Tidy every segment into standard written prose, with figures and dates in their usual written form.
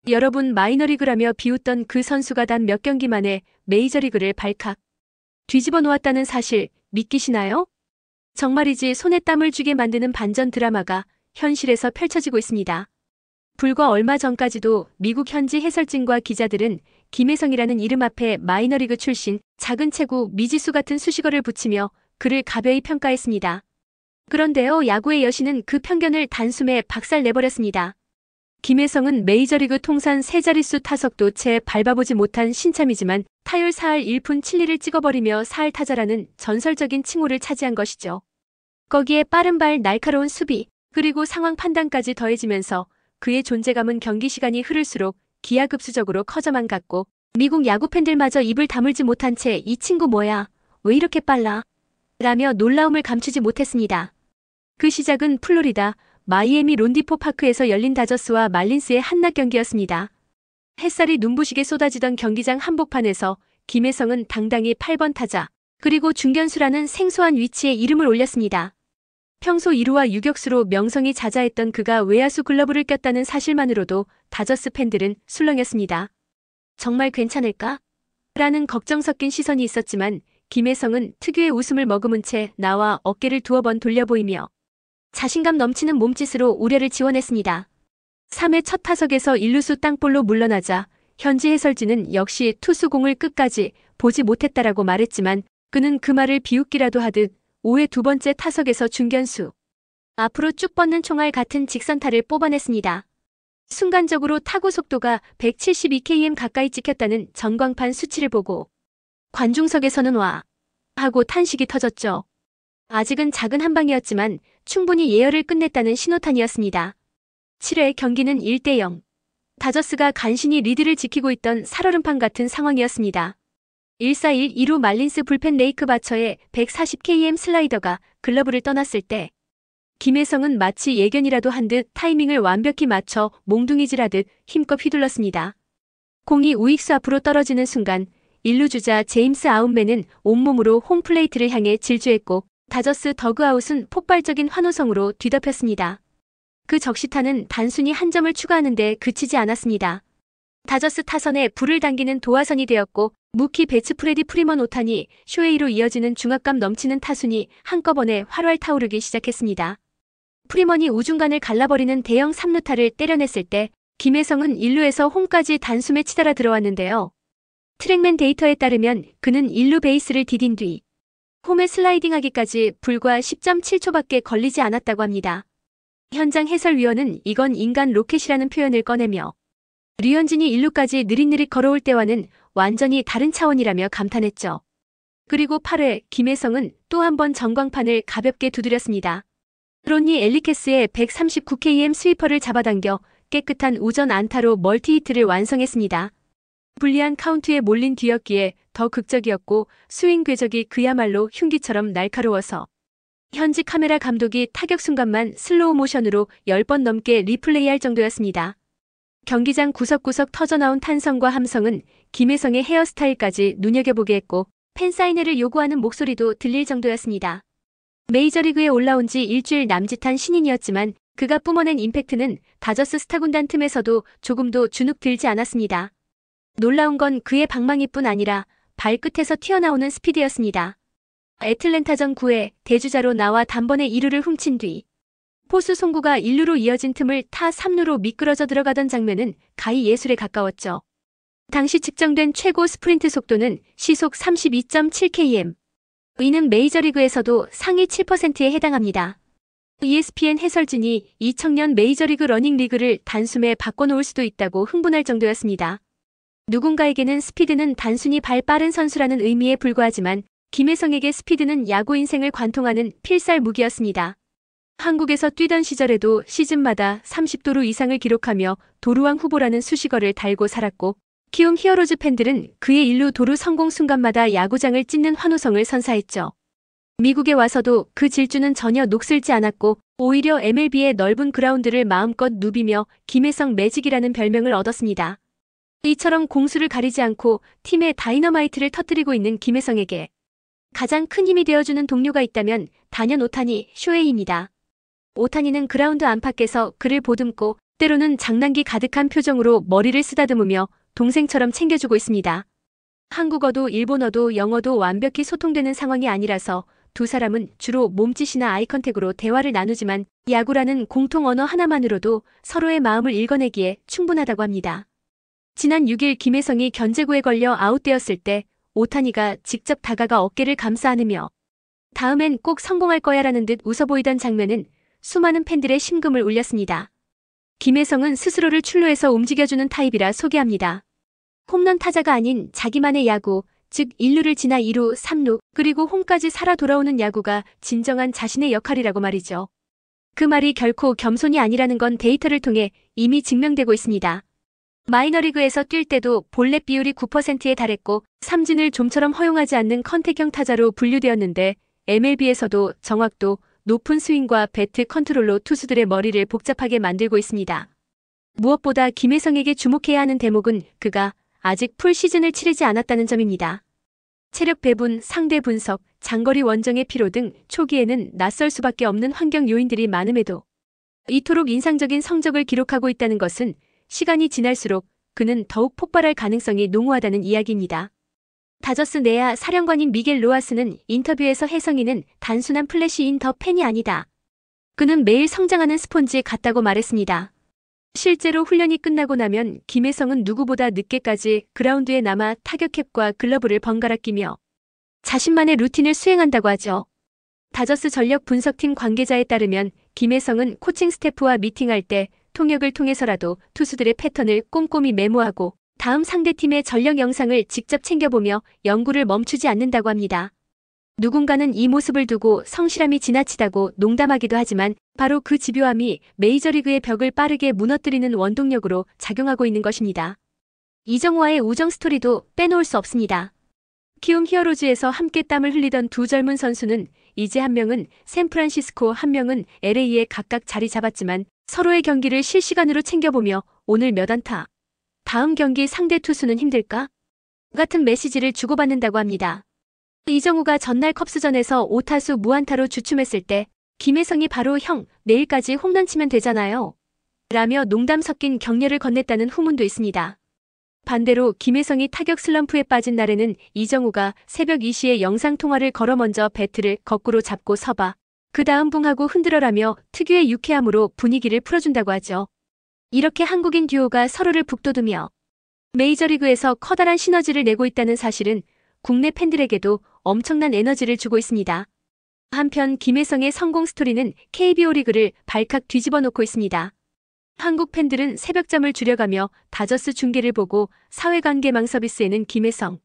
여러분 마이너리그라며 비웃던 그 선수가 단 몇 경기 만에 메이저리그를 발칵 뒤집어 놓았다는 사실 믿기시나요? 정말이지 손에 땀을 쥐게 만드는 반전 드라마가 현실에서 펼쳐지고 있습니다. 불과 얼마 전까지도 미국 현지 해설진과 기자들은 김혜성이라는 이름 앞에 마이너리그 출신 작은 체구 미지수 같은 수식어를 붙이며 그를 가벼이 평가했습니다. 그런데요, 야구의 여신은 그 편견을 단숨에 박살내버렸습니다. 김혜성은 메이저리그 통산 3자릿수 타석도 채 밟아보지 못한 신참이지만 타율 4할 1푼 7리를 찍어버리며 4할 타자라는 전설적인 칭호를 차지한 것이죠. 거기에 빠른 발, 날카로운 수비, 그리고 상황 판단까지 더해지면서 그의 존재감은 경기 시간이 흐를수록 기하급수적으로 커져만 갔고 미국 야구 팬들마저 입을 다물지 못한 채 이 친구 뭐야? 왜 이렇게 빨라? 라며 놀라움을 감추지 못했습니다. 그 시작은 플로리다 마이애미 론디포 파크에서 열린 다저스와 말린스의 한낮 경기였습니다. 햇살이 눈부시게 쏟아지던 경기장 한복판에서 김혜성은 당당히 8번 타자 그리고 중견수라는 생소한 위치에 이름을 올렸습니다. 평소 2루와 유격수로 명성이 자자했던 그가 외야수 글러브를 꼈다는 사실만으로도 다저스 팬들은 술렁였습니다. 정말 괜찮을까? 라는 걱정 섞인 시선이 있었지만 김혜성은 특유의 웃음을 머금은 채 나와 어깨를 두어 번 돌려 보이며 자신감 넘치는 몸짓으로 우려를 지원했습니다. 3회 첫 타석에서 1루수 땅볼로 물러나자 현지 해설진은 역시 투수 공을 끝까지 보지 못했다라고 말했지만 그는 그 말을 비웃기라도 하듯 5회 두 번째 타석에서 중견수 앞으로 쭉 뻗는 총알 같은 직선타를 뽑아냈습니다. 순간적으로 타구 속도가 172km 가까이 찍혔다는 전광판 수치를 보고 관중석에서는 와 하고 탄식이 터졌죠. 아직은 작은 한 방이었지만 충분히 예열을 끝냈다는 신호탄이었습니다. 7회 경기는 1대0. 다저스가 간신히 리드를 지키고 있던 살얼음판 같은 상황이었습니다. 1-4-1 2루 말린스 불펜 레이크 바처의 140km 슬라이더가 글러브를 떠났을 때 김혜성은 마치 예견이라도 한 듯 타이밍을 완벽히 맞춰 몽둥이질하듯 힘껏 휘둘렀습니다. 공이 우익수 앞으로 떨어지는 순간 1루 주자 제임스 아웃맨은 온몸으로 홈플레이트를 향해 질주했고 다저스 더그아웃은 폭발적인 환호성으로 뒤덮였습니다. 그 적시타는 단순히 한 점을 추가하는 데 그치지 않았습니다. 다저스 타선에 불을 당기는 도화선이 되었고 무키 베츠 프레디 프리먼 오타니 쇼헤이로 이어지는 중압감 넘치는 타순이 한꺼번에 활활 타오르기 시작했습니다. 프리먼이 우중간을 갈라버리는 대형 3루타를 때려냈을 때 김혜성은 1루에서 홈까지 단숨에 치달아 들어왔는데요. 트랙맨 데이터에 따르면 그는 1루 베이스를 디딘 뒤 홈에 슬라이딩하기까지 불과 10.7초밖에 걸리지 않았다고 합니다. 현장 해설위원은 이건 인간 로켓이라는 표현을 꺼내며 류현진이 1루까지 느릿느릿 걸어올 때와는 완전히 다른 차원이라며 감탄했죠. 그리고 8회 김혜성은 또 한 번 전광판을 가볍게 두드렸습니다. 로니 엘리케스의 139km 스위퍼를 잡아당겨 깨끗한 우전 안타로 멀티히트를 완성했습니다. 불리한 카운트에 몰린 뒤였기에 더 극적이었고 스윙 궤적이 그야말로 흉기처럼 날카로워서 현지 카메라 감독이 타격 순간만 슬로우 모션으로 10번 넘게 리플레이할 정도였습니다. 경기장 구석구석 터져나온 탄성과 함성은 김혜성의 헤어스타일까지 눈여겨보게 했고 팬사인회를 요구하는 목소리도 들릴 정도였습니다. 메이저리그에 올라온 지 일주일 남짓한 신인이었지만 그가 뿜어낸 임팩트는 다저스 스타군단 틈에서도 조금도 주눅 들지 않았습니다. 놀라운 건 그의 방망이뿐 아니라 발끝에서 튀어나오는 스피드였습니다. 애틀랜타전 9회 대주자로 나와 단번에 2루를 훔친 뒤 포수 송구가 1루로 이어진 틈을 타 3루로 미끄러져 들어가던 장면은 가히 예술에 가까웠죠. 당시 측정된 최고 스프린트 속도는 시속 32.7km. 이는 메이저리그에서도 상위 7%에 해당합니다. ESPN 해설진이 2000년 메이저리그 러닝리그를 단숨에 바꿔놓을 수도 있다고 흥분할 정도였습니다. 누군가에게는 스피드는 단순히 발 빠른 선수라는 의미에 불과하지만 김혜성에게 스피드는 야구 인생을 관통하는 필살 무기였습니다. 한국에서 뛰던 시절에도 시즌마다 30도루 이상을 기록하며 도루왕 후보라는 수식어를 달고 살았고 키움 히어로즈 팬들은 그의 1루 도루 성공 순간마다 야구장을 찢는 환호성을 선사했죠. 미국에 와서도 그 질주는 전혀 녹슬지 않았고 오히려 MLB의 넓은 그라운드를 마음껏 누비며 김혜성 매직이라는 별명을 얻었습니다. 이처럼 공수를 가리지 않고 팀의 다이너마이트를 터뜨리고 있는 김혜성에게 가장 큰 힘이 되어주는 동료가 있다면 단연 오타니 쇼헤이입니다. 오타니는 그라운드 안팎에서 그를 보듬고 때로는 장난기 가득한 표정으로 머리를 쓰다듬으며 동생처럼 챙겨주고 있습니다. 한국어도 일본어도 영어도 완벽히 소통되는 상황이 아니라서 두 사람은 주로 몸짓이나 아이컨택으로 대화를 나누지만 야구라는 공통 언어 하나만으로도 서로의 마음을 읽어내기에 충분하다고 합니다. 지난 6일 김혜성이 견제구에 걸려 아웃되었을 때 오타니가 직접 다가가 어깨를 감싸 안으며 다음엔 꼭 성공할 거야라는 듯 웃어 보이던 장면은 수많은 팬들의 심금을 울렸습니다. 김혜성은 스스로를 출루해서 움직여주는 타입이라 소개합니다. 홈런 타자가 아닌 자기만의 야구, 즉 1루를 지나 2루, 3루, 그리고 홈까지 살아 돌아오는 야구가 진정한 자신의 역할이라고 말이죠. 그 말이 결코 겸손이 아니라는 건 데이터를 통해 이미 증명되고 있습니다. 마이너리그에서 뛸 때도 볼넷 비율이 9%에 달했고 삼진을 좀처럼 허용하지 않는 컨택형 타자로 분류되었는데 MLB에서도 정확도, 높은 스윙과 배트 컨트롤로 투수들의 머리를 복잡하게 만들고 있습니다. 무엇보다 김혜성에게 주목해야 하는 대목은 그가 아직 풀 시즌을 치르지 않았다는 점입니다. 체력 배분, 상대 분석, 장거리 원정의 피로 등 초기에는 낯설 수밖에 없는 환경 요인들이 많음에도 이토록 인상적인 성적을 기록하고 있다는 것은 시간이 지날수록 그는 더욱 폭발할 가능성이 농후하다는 이야기입니다. 다저스 내야 사령관인 미겔 로하스는 인터뷰에서 혜성이는 단순한 플래시인 더 팬이 아니다. 그는 매일 성장하는 스폰지 같다고 말했습니다. 실제로 훈련이 끝나고 나면 김혜성은 누구보다 늦게까지 그라운드에 남아 타격캡과 글러브를 번갈아 끼며 자신만의 루틴을 수행한다고 하죠. 다저스 전력 분석팀 관계자에 따르면 김혜성은 코칭 스태프와 미팅할 때 통역을 통해서라도 투수들의 패턴을 꼼꼼히 메모하고 다음 상대팀의 전력 영상을 직접 챙겨보며 연구를 멈추지 않는다고 합니다. 누군가는 이 모습을 두고 성실함이 지나치다고 농담하기도 하지만 바로 그 집요함이 메이저리그의 벽을 빠르게 무너뜨리는 원동력으로 작용하고 있는 것입니다. 이정우와의 우정 스토리도 빼놓을 수 없습니다. 키움 히어로즈에서 함께 땀을 흘리던 두 젊은 선수는 이제 한 명은 샌프란시스코, 한 명은 LA에 각각 자리 잡았지만 서로의 경기를 실시간으로 챙겨보며 오늘 몇 안타, 다음 경기 상대 투수는 힘들까? 같은 메시지를 주고받는다고 합니다. 이정우가 전날 컵스전에서 5타수 무안타로 주춤했을 때 김혜성이 바로 형, 내일까지 홈런 치면 되잖아요. 라며 농담 섞인 격려를 건넸다는 후문도 있습니다. 반대로 김혜성이 타격 슬럼프에 빠진 날에는 이정우가 새벽 2시에 영상통화를 걸어 먼저 배트를 거꾸로 잡고 서봐. 그 다음 붕하고 흔들어라며 특유의 유쾌함으로 분위기를 풀어준다고 하죠. 이렇게 한국인 듀오가 서로를 북돋우며 메이저리그에서 커다란 시너지를 내고 있다는 사실은 국내 팬들에게도 엄청난 에너지를 주고 있습니다. 한편 김혜성의 성공 스토리는 KBO 리그를 발칵 뒤집어 놓고 있습니다. 한국 팬들은 새벽잠을 줄여가며 다저스 중계를 보고 사회관계망 서비스에는 김혜성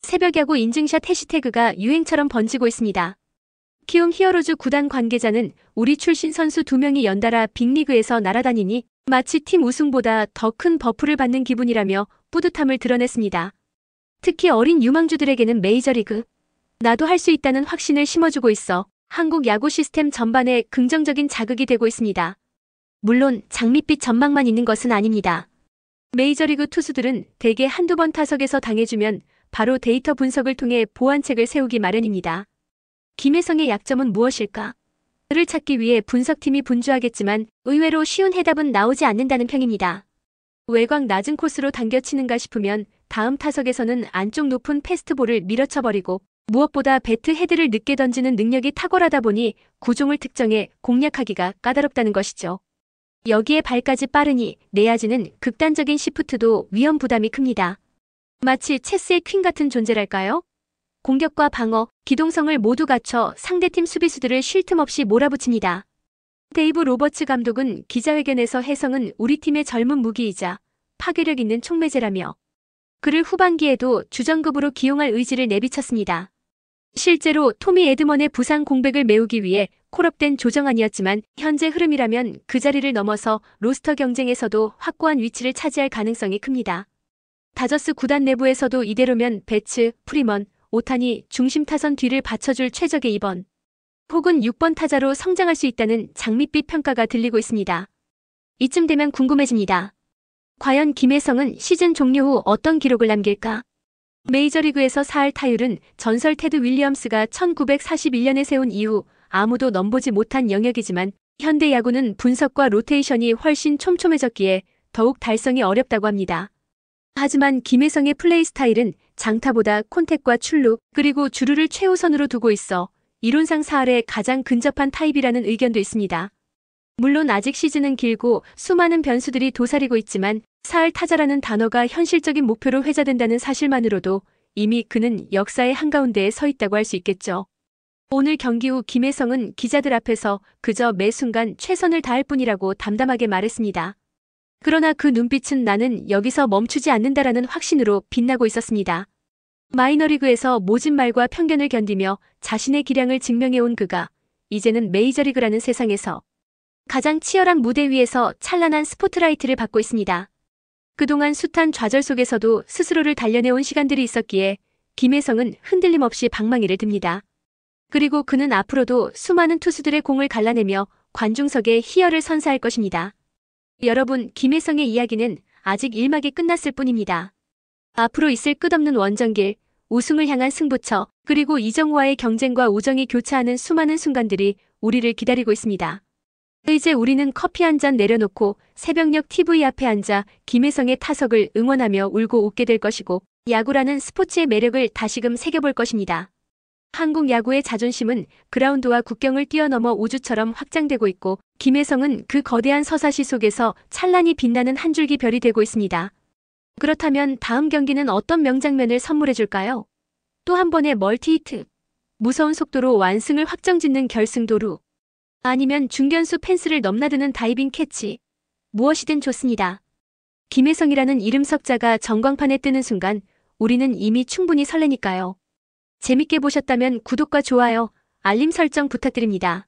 새벽야구 인증샷 해시태그가 유행처럼 번지고 있습니다. 키움 히어로즈 구단 관계자는 우리 출신 선수 2명이 연달아 빅리그에서 날아다니니 마치 팀 우승보다 더 큰 버프를 받는 기분이라며 뿌듯함을 드러냈습니다. 특히 어린 유망주들에게는 메이저리그 나도 할 수 있다는 확신을 심어주고 있어 한국 야구 시스템 전반에 긍정적인 자극이 되고 있습니다. 물론 장밋빛 전망만 있는 것은 아닙니다. 메이저리그 투수들은 대개 한두 번 타석에서 당해주면 바로 데이터 분석을 통해 보완책을 세우기 마련입니다. 김혜성의 약점은 무엇일까? 그를 찾기 위해 분석팀이 분주하겠지만 의외로 쉬운 해답은 나오지 않는다는 평입니다. 외곽 낮은 코스로 당겨치는가 싶으면 다음 타석에서는 안쪽 높은 패스트볼을 밀어쳐버리고 무엇보다 배트 헤드를 늦게 던지는 능력이 탁월하다 보니 구종을 특정해 공략하기가 까다롭다는 것이죠. 여기에 발까지 빠르니 내야지는 극단적인 시프트도 위험 부담이 큽니다. 마치 체스의 퀸 같은 존재랄까요? 공격과 방어, 기동성을 모두 갖춰 상대팀 수비수들을 쉴 틈 없이 몰아붙입니다. 데이브 로버츠 감독은 기자회견에서 혜성은 우리 팀의 젊은 무기이자 파괴력 있는 촉매제라며 그를 후반기에도 주전급으로 기용할 의지를 내비쳤습니다. 실제로 토미 에드먼의 부상 공백을 메우기 위해 콜업된 조정안이었지만 현재 흐름이라면 그 자리를 넘어서 로스터 경쟁에서도 확고한 위치를 차지할 가능성이 큽니다. 다저스 구단 내부에서도 이대로면 배츠, 프리먼, 오타니 중심 타선 뒤를 받쳐줄 최적의 2번 혹은 6번 타자로 성장할 수 있다는 장밋빛 평가가 들리고 있습니다. 이쯤 되면 궁금해집니다. 과연 김혜성은 시즌 종료 후 어떤 기록을 남길까? 메이저리그에서 4할 타율은 전설 테드 윌리엄스가 1941년에 세운 이후 아무도 넘보지 못한 영역이지만 현대 야구는 분석과 로테이션이 훨씬 촘촘해졌기에 더욱 달성이 어렵다고 합니다. 하지만 김혜성의 플레이 스타일은 장타보다 콘택과 출루, 그리고 주루를 최우선으로 두고 있어 이론상 4할에 가장 근접한 타입이라는 의견도 있습니다. 물론 아직 시즌은 길고 수많은 변수들이 도사리고 있지만 4할 타자라는 단어가 현실적인 목표로 회자된다는 사실만으로도 이미 그는 역사의 한가운데에 서 있다고 할 수 있겠죠. 오늘 경기 후 김혜성은 기자들 앞에서 그저 매 순간 최선을 다할 뿐이라고 담담하게 말했습니다. 그러나 그 눈빛은 나는 여기서 멈추지 않는다라는 확신으로 빛나고 있었습니다. 마이너리그에서 모진 말과 편견을 견디며 자신의 기량을 증명해온 그가 이제는 메이저리그라는 세상에서 가장 치열한 무대 위에서 찬란한 스포트라이트를 받고 있습니다. 그동안 숱한 좌절 속에서도 스스로를 단련해온 시간들이 있었기에 김혜성은 흔들림 없이 방망이를 듭니다. 그리고 그는 앞으로도 수많은 투수들의 공을 갈라내며 관중석에 희열을 선사할 것입니다. 여러분, 김혜성의 이야기는 아직 1막이 끝났을 뿐입니다. 앞으로 있을 끝없는 원정길, 우승을 향한 승부처, 그리고 이정우와의 경쟁과 우정이 교차하는 수많은 순간들이 우리를 기다리고 있습니다. 이제 우리는 커피 한 잔 내려놓고 새벽녘 TV 앞에 앉아 김혜성의 타석을 응원하며 울고 웃게 될 것이고, 야구라는 스포츠의 매력을 다시금 새겨볼 것입니다. 한국 야구의 자존심은 그라운드와 국경을 뛰어넘어 우주처럼 확장되고 있고, 김혜성은 그 거대한 서사시 속에서 찬란히 빛나는 한 줄기 별이 되고 있습니다. 그렇다면 다음 경기는 어떤 명장면을 선물해줄까요? 또 한 번의 멀티히트, 무서운 속도로 완승을 확정짓는 결승도루, 아니면 중견수 펜스를 넘나드는 다이빙 캐치, 무엇이든 좋습니다. 김혜성이라는 이름 석자가 전광판에 뜨는 순간 우리는 이미 충분히 설레니까요. 재밌게 보셨다면 구독과 좋아요, 알림 설정 부탁드립니다.